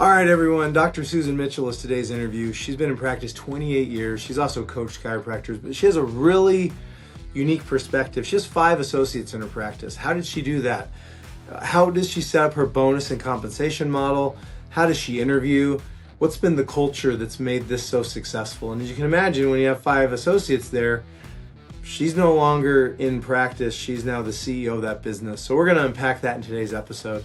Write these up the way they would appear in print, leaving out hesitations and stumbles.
All right, everyone. Dr. Susan Mitchell is today's interview. She's been in practice 28 years. She's also coached chiropractors, but she has a really unique perspective. She has 5 associates in her practice. How did she do that? How does she set up her bonus and compensation model? How does she interview? What's been the culture that's made this so successful? And as you can imagine, when you have 5 associates there, she's no longer in practice. She's now the CEO of that business. So we're going to unpack that in today's episode.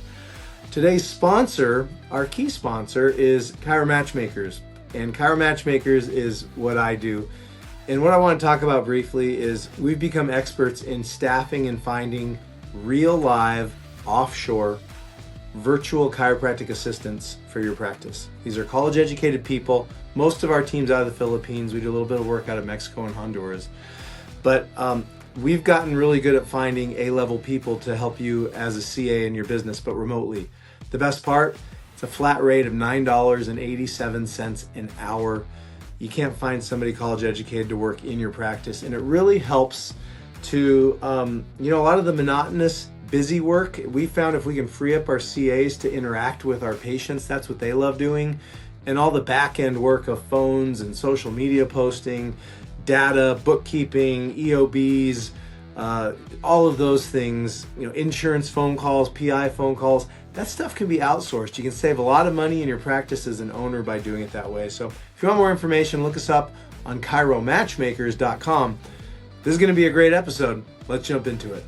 Today's sponsor, our key sponsor, is Chiromatchmakers. And Chiromatchmakers is what I do. And what I want to talk about briefly is we've become experts in staffing and finding real live, offshore, virtual chiropractic assistants for your practice. These are college educated people. Most of our team's out of the Philippines. We do a little bit of work out of Mexico and Honduras. But we've gotten really good at finding A-level people to help you as a CA in your business, but remotely. The best part, it's a flat rate of $9.87 an hour. You can't find somebody college educated to work in your practice. And it really helps to, a lot of the monotonous, busy work, we found if we can free up our CAs to interact with our patients, that's what they love doing. And all the back end work of phones and social media posting, data, bookkeeping, EOBs, all of those things, insurance phone calls, PI phone calls, that stuff can be outsourced. You can save a lot of money in your practice as an owner by doing it that way. So if you want more information, look us up on chiromatchmakers.com. This is going to be a great episode. Let's jump into it.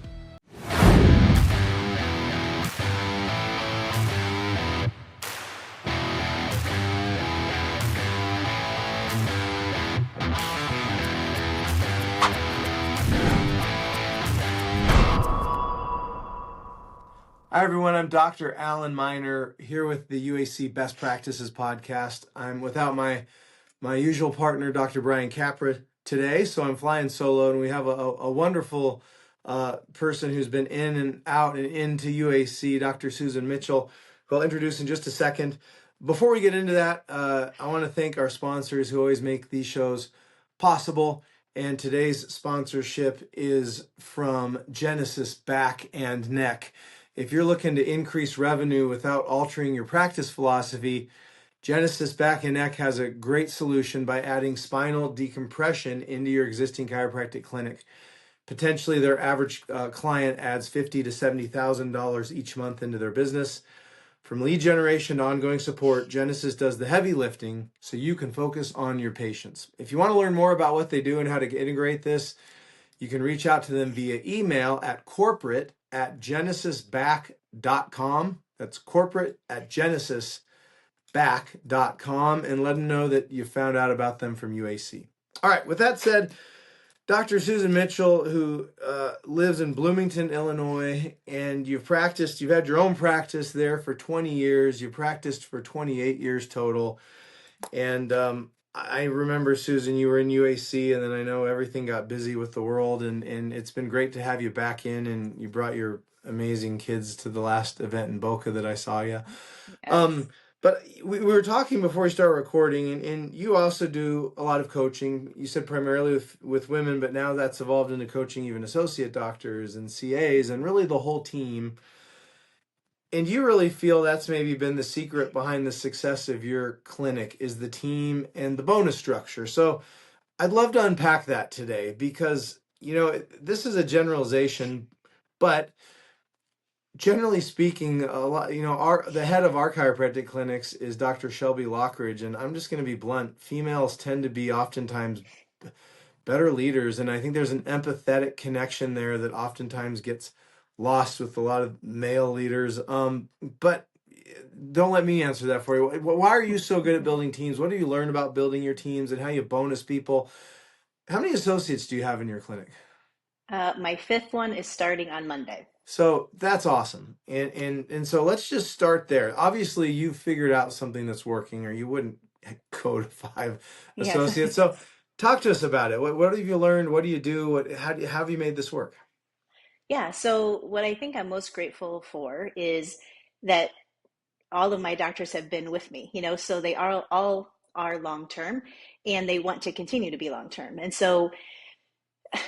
Hi everyone, I'm Dr. Alan Miner here with the UAC Best Practices podcast. I'm without my usual partner, Dr. Brian Capra, today, so I'm flying solo, and we have a wonderful person who's been in and out and into UAC, Dr. Susan Mitchell, who I'll introduce in just a second. Before we get into that, I want to thank our sponsors who always make these shows possible, and today's sponsorship is from Genesis Back and Neck. If you're looking to increase revenue without altering your practice philosophy, Genesis Back and Neck has a great solution by adding spinal decompression into your existing chiropractic clinic. Potentially, their average client adds $50,000 to $70,000 each month into their business. From lead generation to ongoing support, Genesis does the heavy lifting so you can focus on your patients. If you want to learn more about what they do and how to integrate this, you can reach out to them via email at corporate@genesisback.com. That's corporate@genesisback.com, and let them know that you found out about them from UAC. All right, with that said, Dr. Susan Mitchell, who lives in Bloomington, Illinois, and you've had your own practice there for 20 years. You practiced for 28 years total. And I remember, Susan, you were in UAC, and then I know everything got busy with the world, and it's been great to have you back in, and you brought your amazing kids to the last event in Boca that I saw you. Yes. But we were talking before we started recording, and you also do a lot of coaching. You said primarily with women, but now that's evolved into coaching even associate doctors and CAs and really the whole team. And you really feel that's maybe been the secret behind the success of your clinic is the team and the bonus structure. So I'd love to unpack that today because, this is a generalization, but generally speaking, a lot, the head of our chiropractic clinics is Dr. Shelby Lockridge, and I'm just going to be blunt. Females tend to be oftentimes better leaders, and I think there's an empathetic connection there that oftentimes gets lost with a lot of male leaders. But don't let me answer that for you. Why are you so good at building teams? What do you learn about building your teams and how you bonus people? How many associates do you have in your clinic? My 5th one is starting on Monday. So that's awesome. And so let's just start there. Obviously, you figured out something that's working, or you wouldn't go to 5 Yes. associates. So talk to us about it. What have you learned? What do you do? How have you made this work? Yeah. So what I think I'm most grateful for is that all of my doctors have been with me, so they are all are long term and they want to continue to be long term. And so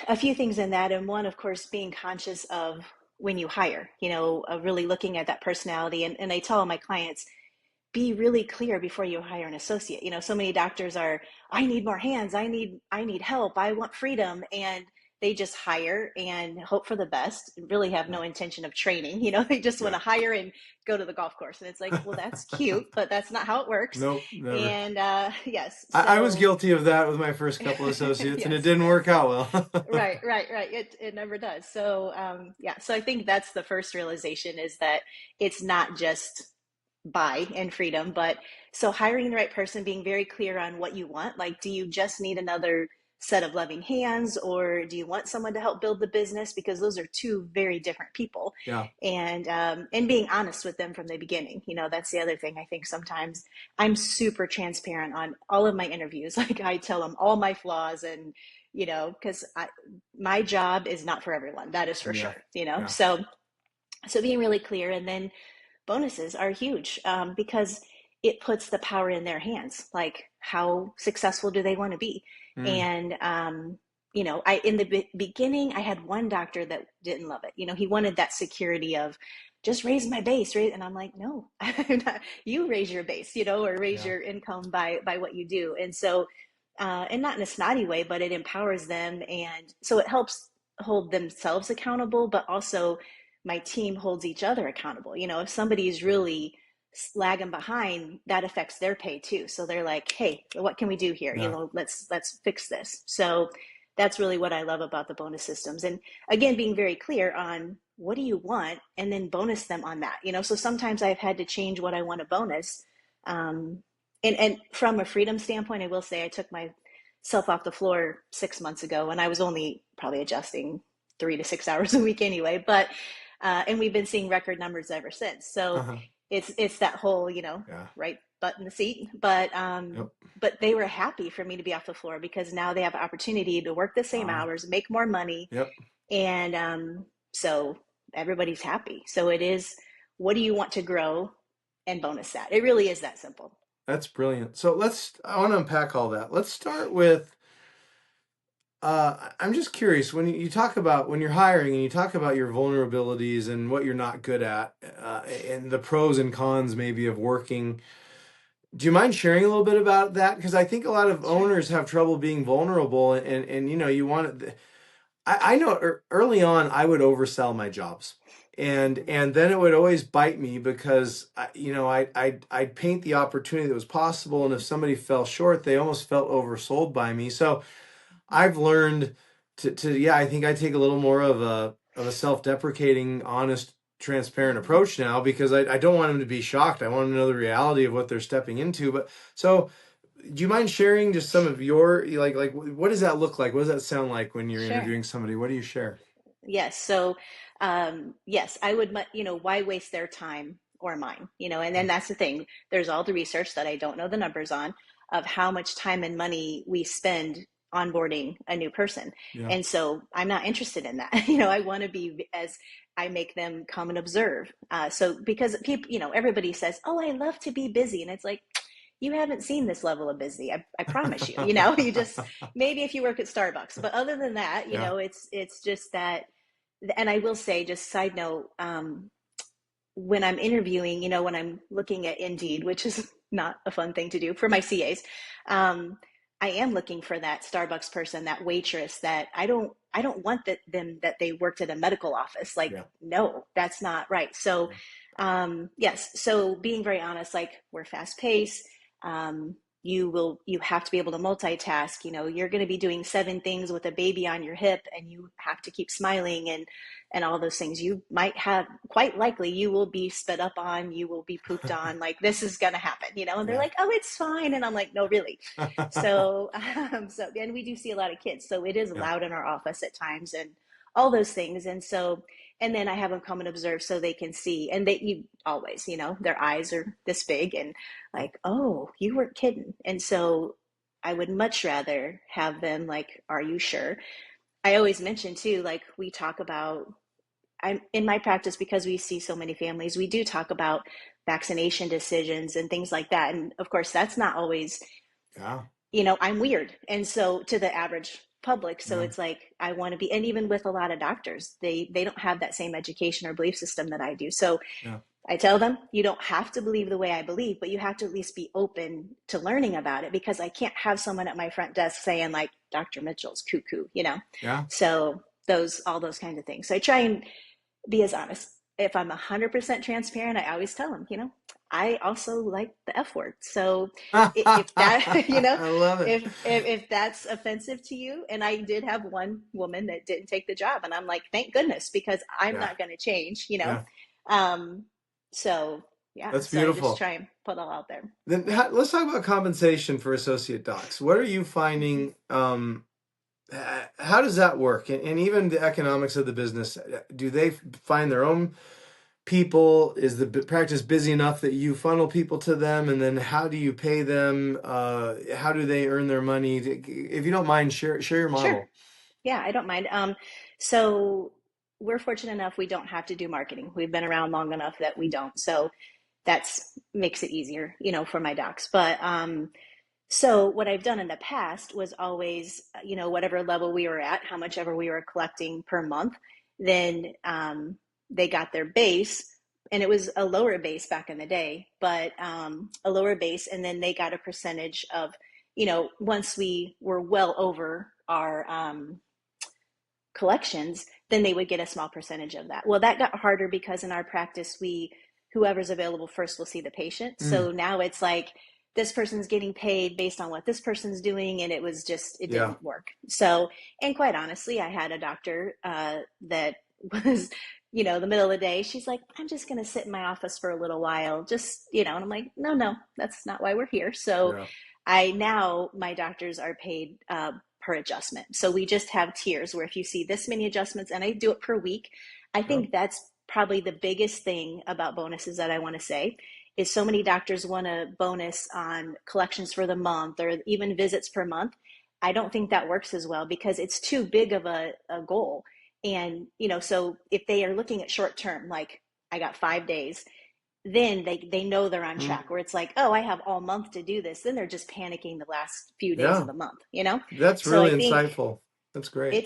a few things in that, and one, of course, being conscious of when you hire, really looking at that personality. And I tell all my clients, be really clear before you hire an associate. So many doctors are, I need more hands, I need help, I want freedom, and they just hire and hope for the best, really have no intention of training. They just want Yeah. to hire and go to the golf course. And it's like, well, that's cute, but that's not how it works. Nope, never. And yes, I was so guilty of that with my first couple associates, and it yes. didn't work out well. Right. It never does. So yeah, so I think that's the first realization, is that it's not just buy and freedom, but so hiring the right person, being very clear on what you want. Like, do you just need another set of loving hands, or do you want someone to help build the business? Because those are two very different people. Yeah, And being honest with them from the beginning. That's the other thing. I think sometimes I'm super transparent on all of my interviews. Like, I tell them all my flaws, and because my job is not for everyone, that is for yeah, sure. yeah, So being really clear, and then bonuses are huge, because it puts the power in their hands. Like, how successful do they want to be? mm, And I in the beginning, I had one doctor that didn't love it. He wanted that security of just raise my base, right? And I'm like, no, you raise your base, or raise yeah, your income by what you do. And so, and not in a snotty way, but it empowers them, and so it helps hold themselves accountable, but also my team holds each other accountable. If somebody is really lagging behind, that affects their pay too. So they're like, hey, what can we do here? yeah. Let's fix this. So that's really what I love about the bonus systems. And again, being very clear on what do you want, and then bonus them on that. So sometimes I've had to change what I want to bonus. Um, and from a freedom standpoint, I will say I took myself off the floor 6 months ago, and I was only probably adjusting 3 to 6 hours a week anyway. But and we've been seeing record numbers ever since. So Uh-huh. it's that whole, Yeah, right butt in the seat. But yep. they were happy for me to be off the floor, because now they have an opportunity to work the same Ah, hours, make more money, yep. and so everybody's happy. So it is, what do you want to grow, and bonus that. It really is that simple. That's brilliant. So I want to unpack all that. Let's start with, I'm just curious, when you talk about, when you're hiring and you talk about your vulnerabilities and what you're not good at, and the pros and cons maybe of working, do you mind sharing a little bit about that? Because I think a lot of Sure. owners have trouble being vulnerable, and you want it. I know early on I would oversell my jobs, and then it would always bite me because I'd paint the opportunity that was possible, and if somebody fell short, they almost felt oversold by me. So I've learned to yeah, I think I take a little more of a self-deprecating, honest, transparent Mm-hmm. approach now, because I don't want them to be shocked. I want them to know the reality of what they're stepping into. But so, do you mind sharing just some of your, like what does that look like? What does that sound like when you're Sure. interviewing somebody? What do you share? Yes. So, yes, I would, why waste their time or mine? And then that's the thing. There's all the research that I don't know the numbers on, of how much time and money we spend onboarding a new person. Yeah. And so I'm not interested in that. I want to be, as I make them come and observe. So because people, everybody says, oh, I love to be busy. And it's like, you haven't seen this level of busy. I promise you, you just, maybe if you work at Starbucks, but other than that, Yeah. it's just that. And I will say, just side note, when I'm interviewing, when I'm looking at Indeed, which is not a fun thing to do for my CAs, I am looking for that Starbucks person, that waitress, that I don't want that they worked at a medical office. Like, Yeah. no, that's not right. So, Yeah. yes. So being very honest, like, we're fast paced. Um, you have to be able to multitask. You're going to be doing 7 things with a baby on your hip, and you have to keep smiling, and all those things. You might have, quite likely, you will be spit up on, you will be pooped on. Like, this is going to happen, and they're Yeah. like, oh, it's fine. And I'm like, no, really. So, and we do see a lot of kids. So it is Yeah. loud in our office at times, and all those things. And so, and then I have them come and observe, so they can see, and you always, their eyes are this big, and like, oh, you weren't kidding. And so I would much rather have them like, are you sure? I always mention too, like, we talk about, I'm in my practice, because we see so many families, we do talk about vaccination decisions and things like that. And of course, that's not always, Yeah. I'm weird. And so to the average public. So Yeah. it's like I want to be, and even with a lot of doctors, they don't have that same education or belief system that I do. So Yeah. I tell them, you don't have to believe the way I believe, but you have to at least be open to learning about it, because I can't have someone at my front desk saying like Dr. Mitchell's cuckoo, you know? Yeah. So all those kinds of things. So I try and be as honest. If I'm 100% transparent, I always tell them, you know, I also like the F word. So if that, you know, I love it. if that's offensive to you, and I did have one woman that didn't take the job, and I'm like, thank goodness, because I'm Yeah. not going to change, you know. Yeah. Um, so yeah, That's so I just beautiful. try and put it all out there. Then let's talk about compensation for associate docs. What are you Mm-hmm. finding? How does that work? And even the economics of the business, do they find their own people? Is the practice busy enough that you funnel people to them? And then how do you pay them? How do they earn their money? If you don't mind, share your Sure. model. Yeah, I don't mind. So we're fortunate enough we don't have to do marketing. We've been around long enough that we don't. So that's makes it easier, you know, for my docs. But so what I've done in the past was always, you know, whatever level we were at, how much ever we were collecting per month, then they got their base, and it was a lower base back in the day, but a lower base, and then they got a percentage of, you know, once we were well over our collections, then they would get a small percentage of that. Well, that got harder because in our practice, whoever's available first will see the patient. Mm, So now it's like this person's getting paid based on what this person's doing, and it yeah. didn't work. So, and quite honestly, I had a doctor that was, you know, the middle of the day. She's like, I'm just going to sit in my office for a little while, just, you know, and I'm like, no, that's not why we're here. So Yeah. my doctors are paid per adjustment. So we just have tiers where if you see this many adjustments, and I do it per week, I Yeah. think that's probably the biggest thing about bonuses that I want to say is so many doctors want a bonus on collections for the month or even visits per month. I don't think that works as well because it's too big of a goal. And, you know, so if they are looking at short term, like I got 5 days, then they know they're on Mm, track where it's like, oh, I have all month to do this. Then they're just panicking the last few days of yeah. the month, you know? That's So I really think insightful. That's great.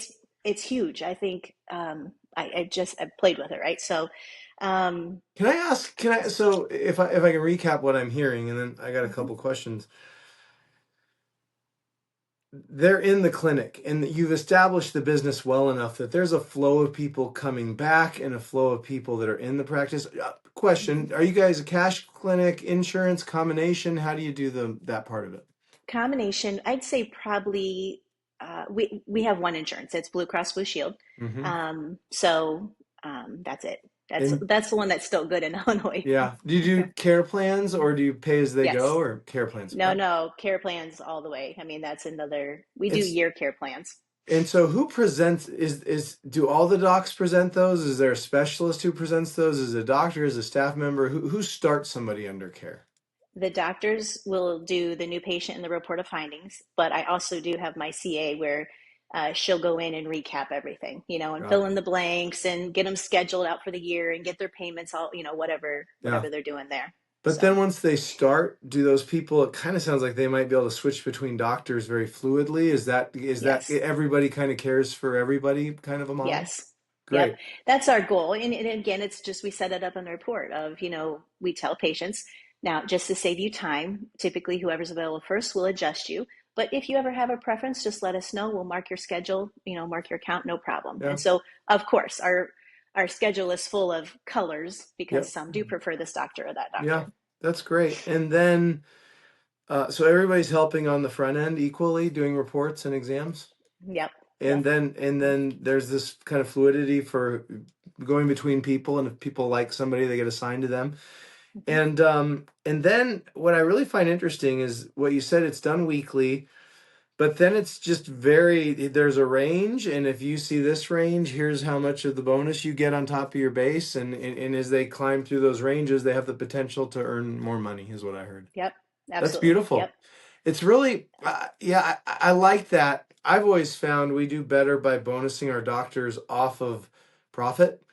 it's huge. I think I played with it, right? So Can I ask, so if I can recap what I'm hearing, and then I got a mhm. couple questions. They're in the clinic and you've established the business well enough that there's a flow of people coming back and a flow of people that are in the practice. Mhm. Question, are you guys a cash clinic, insurance combination? How do you do that part of it? Combination, I'd say probably we have one insurance. It's Blue Cross Blue Shield. Hmm. So that's it. And That's the one that's still good in Illinois. yeah, do you do care plans or do you pay as they go Yes. or care plans? No, care plans all the way. I mean, that's another, we do It's year care plans. and so who presents is do all the docs present those? Is there a specialist who presents those? Is it a doctor, is a staff member? Who starts somebody under care? The doctors will do the new patient and the report of findings, but I also do have my CA where she'll go in and recap everything, you know, and Got fill it. in the blanks and get them scheduled out for the year and get their payments all, you know, Yeah. whatever they're doing there. But then So once they start, do those people, it kind of sounds like they might be able to switch between doctors very fluidly. Is that yes, everybody kind of cares for everybody kind of a model? yes, yep, Great. that's our goal. And again, it's just we set it up in the report of, you know, we tell patients now just to save you time. Typically, whoever's available first will adjust you. But if you ever have a preference, just let us know. We'll mark your schedule, you know, mark your account, no problem. Yeah. And so, of course, our schedule is full of colors because Yep. some do prefer this doctor or that Yeah. doctor. That's great. And then so everybody's helping on the front end equally, doing reports and exams. Yep, And yep, then there's this kind of fluidity for going between people, and if people like somebody, they get assigned to them. mhm, And then what I really find interesting is what you said, it's done weekly. But then it's just there's a range, and if you see this range, here's how much of the bonus you get on top of your base. And as they climb through those ranges, they have the potential to earn more money, is what I heard. yep, That's absolutely, yep, beautiful. It's really, yeah, I like that. I've always found we do better by bonusing our doctors off of profit.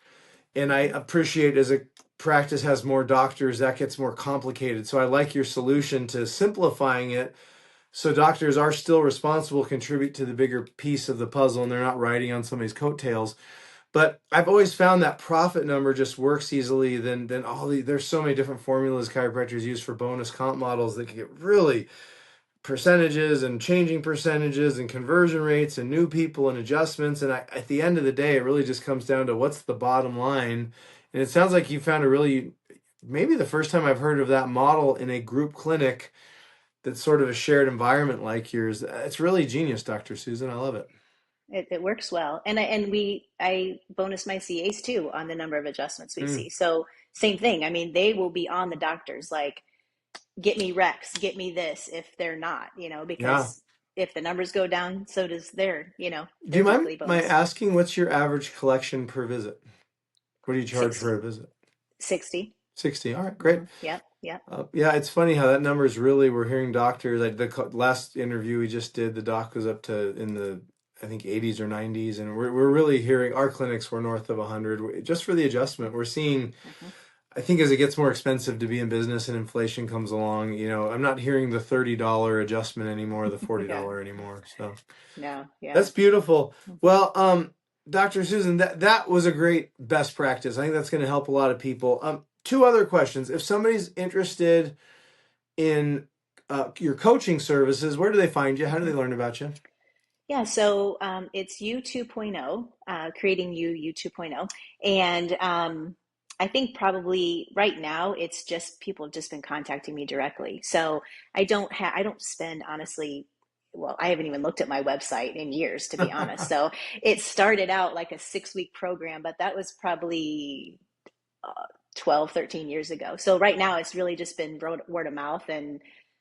And I mhm, appreciate as a practice has more doctors, that gets more complicated. So I like your solution to simplifying it So doctors are still responsible, contribute to the bigger piece of the puzzle, and they're not riding on somebody's coattails. But I've always found that profit number just works easily than there's so many different formulas chiropractors use for bonus comp models that can get really percentages and changing percentages and conversion rates and new people and adjustments. And at the end of the day, it really just comes down to what's the bottom line. And it sounds like you found maybe the first time I've heard of that model in a group clinic that's sort of a shared environment like yours. It's really genius, Dr. Susan. I love it. It works well, and I bonus my CAs too on the number of adjustments we Mm, see. So same thing. I mean, they will be on the doctors like, get me Rex, get me this if they're not, yeah. because if the numbers go down, so does Do you their mind weekly my bonus. asking what's your average collection per visit? What do you charge for 60, a visit? 60. 60. All right, great. Mm-hmm. Yep, yep. Yeah, it's funny how that number is really, we're hearing doctors, like last interview we just did, the doc was up to in the, I think 80s or 90s. And we're really hearing our clinics were north of 100 just for the adjustment. We're seeing, Mm-hmm. I think as it gets more expensive to be in business and inflation comes along, I'm not hearing the $30 adjustment anymore, the Yeah, $40 anymore. So no, yeah. that's beautiful. Well, Dr. Susan, that was a great best practice. I think that's going to help a lot of people. Two other questions. If somebody's interested in your coaching services, where do they find you? How do Mm-hmm. they learn about you? Yeah, so it's U 2.0, creating U 2.0. And I think probably right now it's just people have just been contacting me directly. So I don't spend honestly, well, I haven't even looked at my website in years, to be honest. So it started out like a 6-week program, but that was probably uh, 12, 13 years ago. So right now it's really just been word of mouth. And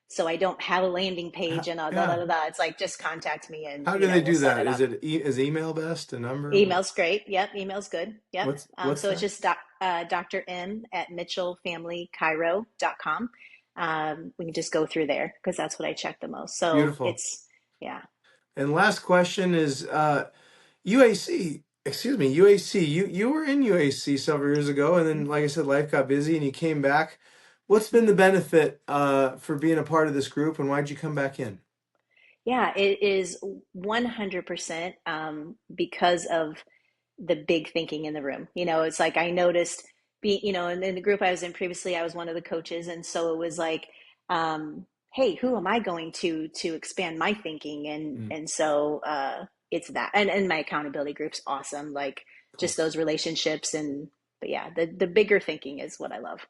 so I don't have a landing page and da da Yeah. da da. It's like, just contact me and, How do they we'll do set that? it Is up. is email best? A number? Email's great. Yep. Email's good. Yep. What's So it's that? just Dr. M at mitchellfamilychiro.com. We can just go through there because that's what I check the most. So Beautiful. yeah. And last question is UAC. Excuse me, UAC. You were in UAC several years ago, and then, like I said, life got busy, and you came back. What's been the benefit for being a part of this group, and why'd you come back in? Yeah, it is 100% because of the big thinking in the room. It's like I noticed in the group I was in previously, I was one of the coaches. And so it was like, hey, who am I going to expand my thinking? Mm, And so it's that. And my accountability group's awesome. Like cool. just those relationships but yeah, the bigger thinking is what I love.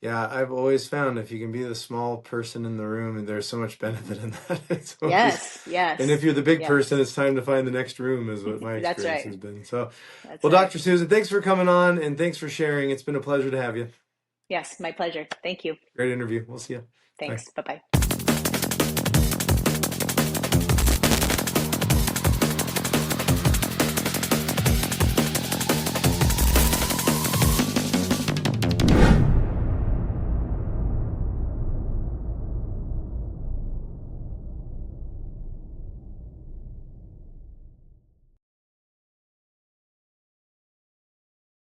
Yeah, I've always found if you can be the small person in the room, and there's so much benefit in that. It's always, Yes, and if yes. you're the big Yeah, person, it's time to find the next room, is what my that's experience right. has been. So, That's well, right. Dr. Susan, thanks for coming on and thanks for sharing. It's been a pleasure to have you. Yes, my pleasure. Thank you. Great interview. We'll see you. Bye. Thanks. Bye bye.